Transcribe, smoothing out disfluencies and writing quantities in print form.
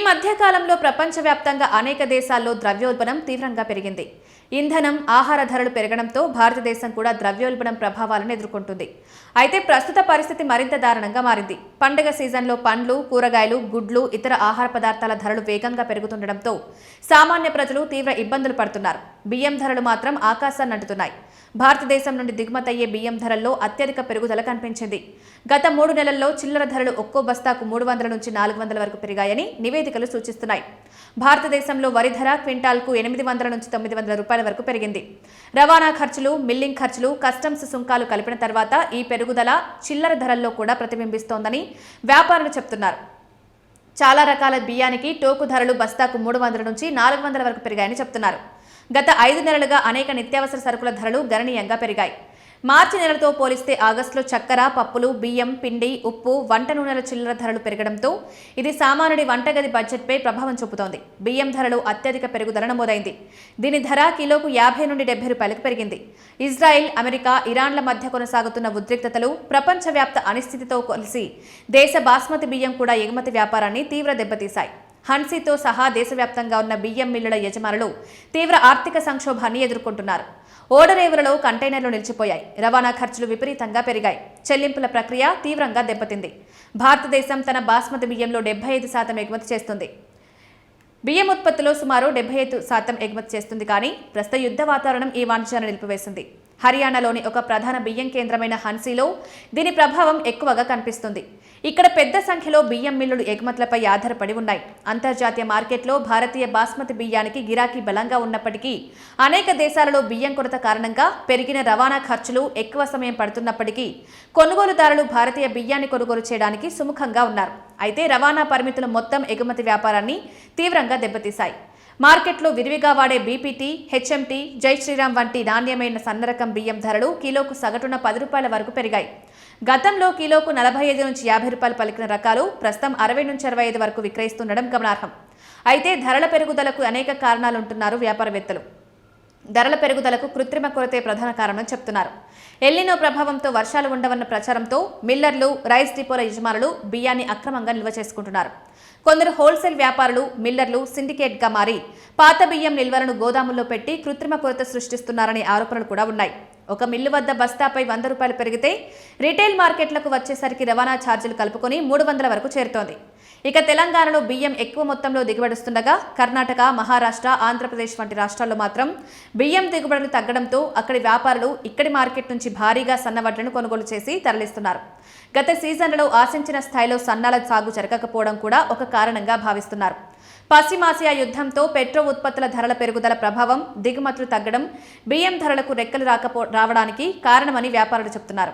మధ్య కాలంలో ప్రపంచవ్యాప్తంగా అనేక దేశాల్లో ద్రవ్యోల్బణం తీవ్రంగా పెరిగింది. ఇంధనం, ఆహార ధరలు పెరగడంతో భారతదేశం కూడా ద్రవ్యోల్బణం ప్రభావాలను ఎదుర్కొంటుంది. అయితే ప్రస్తుత పరిస్థితి మరింత దారుణంగా మారింది. పండుగ సీజన్లో పండ్లు, కూరగాయలు, గుడ్లు, ఇతర ఆహార పదార్థాల ధరలు వేగంగా పెరుగుతుండటంతో సామాన్య ప్రజలు తీవ్ర ఇబ్బందులు పడుతున్నారు. బియ్యం ధరలు మాత్రం ఆకాశాన్ని అంటుతున్నాయి. భారతదేశం నుండి దిగుమతయ్యే బియ్యం ధరల్లో అత్యధిక పెరుగుదల కనిపించింది. గత 3 నెలల్లో చిల్లర ధరలు ఒక్కో బస్తాకు 300 నుంచి 400 వరకు పెరిగాయని నివేదికలు సూచిస్తున్నాయి. భారతదేశంలో వరి ధర క్వింటాల్కు 800 నుంచి 900 రూపాయల వరకు పెరిగింది. రవాణా ఖర్చులు, మిల్లింగ్ ఖర్చులు, కస్టమ్స్ సుంకాలు కలిపిన తర్వాత ఈ పెరుగుదల చిల్లర ధరల్లో కూడా ప్రతిబింబిస్తోందని వ్యాపారులు చెబుతున్నారు. చాలా రకాల బియ్యానికి టోకు ధరలు బస్తాకు 300 నుంచి 400 వరకు పెరిగాయని చెబుతున్నారు. గత 5 నెలలుగా అనేక నిత్యావసర సరుకుల ధరలు గణనీయంగా పెరిగాయి. మార్చి నెలతో పోలిస్తే ఆగస్టులో చక్కెర, పప్పులు, బియ్యం, పిండి, ఉప్పు, వంట నూనెల చిల్లర ధరలు పెరగడంతో ఇది సామాన్యుడి వంటగది బడ్జెట్పై ప్రభావం చూపుతోంది. బియ్యం ధరలు అత్యధిక పెరుగుదల నమోదైంది. దీని ధర కిలోకు 50 నుండి 70 రూపాయలకు పెరిగింది. ఇజ్రాయెల్, అమెరికా, ఇరాన్ల మధ్య కొనసాగుతున్న ఉద్రిక్తతలు, ప్రపంచవ్యాప్త అనిశ్చితితో కలిసి దేశ బాస్మతి బియ్యం కూడా ఎగుమతి వ్యాపారాన్ని తీవ్ర దెబ్బతీశాయి. హన్సీతో సహా దేశవ్యాప్తంగా ఉన్న బియ్యం మిల్లుల యజమానులు తీవ్ర ఆర్థిక సంక్షోభాన్ని ఎదుర్కొంటున్నారు. ఓడరేవులలో కంటైనర్లు నిలిచిపోయాయి. రవాణా ఖర్చులు విపరీతంగా పెరిగాయి. చెల్లింపుల ప్రక్రియ తీవ్రంగా దెబ్బతింది. భారతదేశం తన బాస్మతి బియ్యంలో 75% ఎగుమతి చేస్తుంది. బియ్యం ఉత్పత్తిలో సుమారు 75% ఎగుమతి చేస్తుంది. కానీ ప్రస్తుత యుద్ధ వాతావరణం ఈ వాణిజ్యాన్ని నిలిపివేసింది. హర్యానాలోని ఒక ప్రధాన బియ్యం కేంద్రమైన హన్సీలో దీని ప్రభావం ఎక్కువగా కనిపిస్తుంది. ఇక్కడ పెద్ద సంఖ్యలో బియ్యం మిల్లులు ఎగుమతులపై ఆధారపడి ఉన్నాయి. అంతర్జాతీయ మార్కెట్లో భారతీయ బాస్మతి బియ్యానికి గిరాకీ బలంగా ఉన్నప్పటికీ అనేక దేశాలలో బియ్యం కొరత కారణంగా పెరిగిన రవాణా ఖర్చులు ఎక్కువ సమయం పడుతున్నప్పటికీ కొనుగోలుదారులు భారతీయ బియ్యాన్ని కొనుగోలు చేయడానికి సుముఖంగా ఉన్నారు. అయితే రవాణా పరిమితులు మొత్తం ఎగుమతి వ్యాపారాన్ని తీవ్రంగా దెబ్బతీశాయి. మార్కెట్లో విరివిగా వాడే బీపీటీ, హెచ్ఎంటీ, జై శ్రీరామ్ వంటి నాణ్యమైన సన్నరకం బియ్యం ధరలు కిలోకు సగటున 10 రూపాయల వరకు పెరిగాయి. గతంలో కిలోకు 45 నుంచి 50 రూపాయలు పలికిన రకాలు ప్రస్తుతం 60 నుంచి 65 వరకు విక్రయిస్తుండడం గమనార్హం. అయితే ధరల పెరుగుదలకు అనేక కారణాలుంటున్నారు వ్యాపారవేత్తలు. ధరల పెరుగుదలకు కృత్రిమ కొరతే ప్రధాన కారణం చెప్తున్నారు. ఎల్నినో ప్రభావంతో వర్షాలు ఉండవన్న ప్రచారంతో మిల్లర్లు, రైస్ డిపోల యజమానులు బియ్యాన్ని అక్రమంగా నిల్వ చేసుకుంటున్నారు. కొందరు హోల్సేల్ వ్యాపారులు, మిల్లర్లు సిండికేట్గా మారి పాత బియ్యం నిల్వలను గోదాముల్లో పెట్టి కృత్రిమ కొరత సృష్టిస్తున్నారనే ఆరోపణలు కూడా ఉన్నాయి. ఒక మిల్లు వద్ద బస్తాపై 100 రూపాయలు పెరిగితే రిటైల్ మార్కెట్లకు వచ్చేసరికి రవాణా ఛార్జీలు కలుపుకొని 300 వరకు చేరుతోంది. ఇక తెలంగాణలో బియ్యం ఎక్కువ మొత్తంలో దిగుబడిస్తుండగా కర్ణాటక, మహారాష్ట్ర, ఆంధ్రప్రదేశ్ వంటి రాష్ట్రాల్లో మాత్రం బియ్యం దిగుబడులు తగ్గడంతో అక్కడి వ్యాపారులు ఇక్కడి మార్కెట్ నుంచి భారీగా సన్నవడ్లను కొనుగోలు చేసి తరలిస్తున్నారు. గత సీజన్లలో ఆశించిన స్థాయిలో సన్నాల సాగు జరగకపోవడం కూడా ఒక కారణంగా భావిస్తున్నారు. పశ్చిమాసియా యుద్ధంతో పెట్రో ఉత్పత్తుల ధరల పెరుగుదల ప్రభావం, దిగుమతులు తగ్గడం బియ్యం ధరలకు రెక్కలు రావడానికి కారణమని వ్యాపారులు చెబుతున్నారు.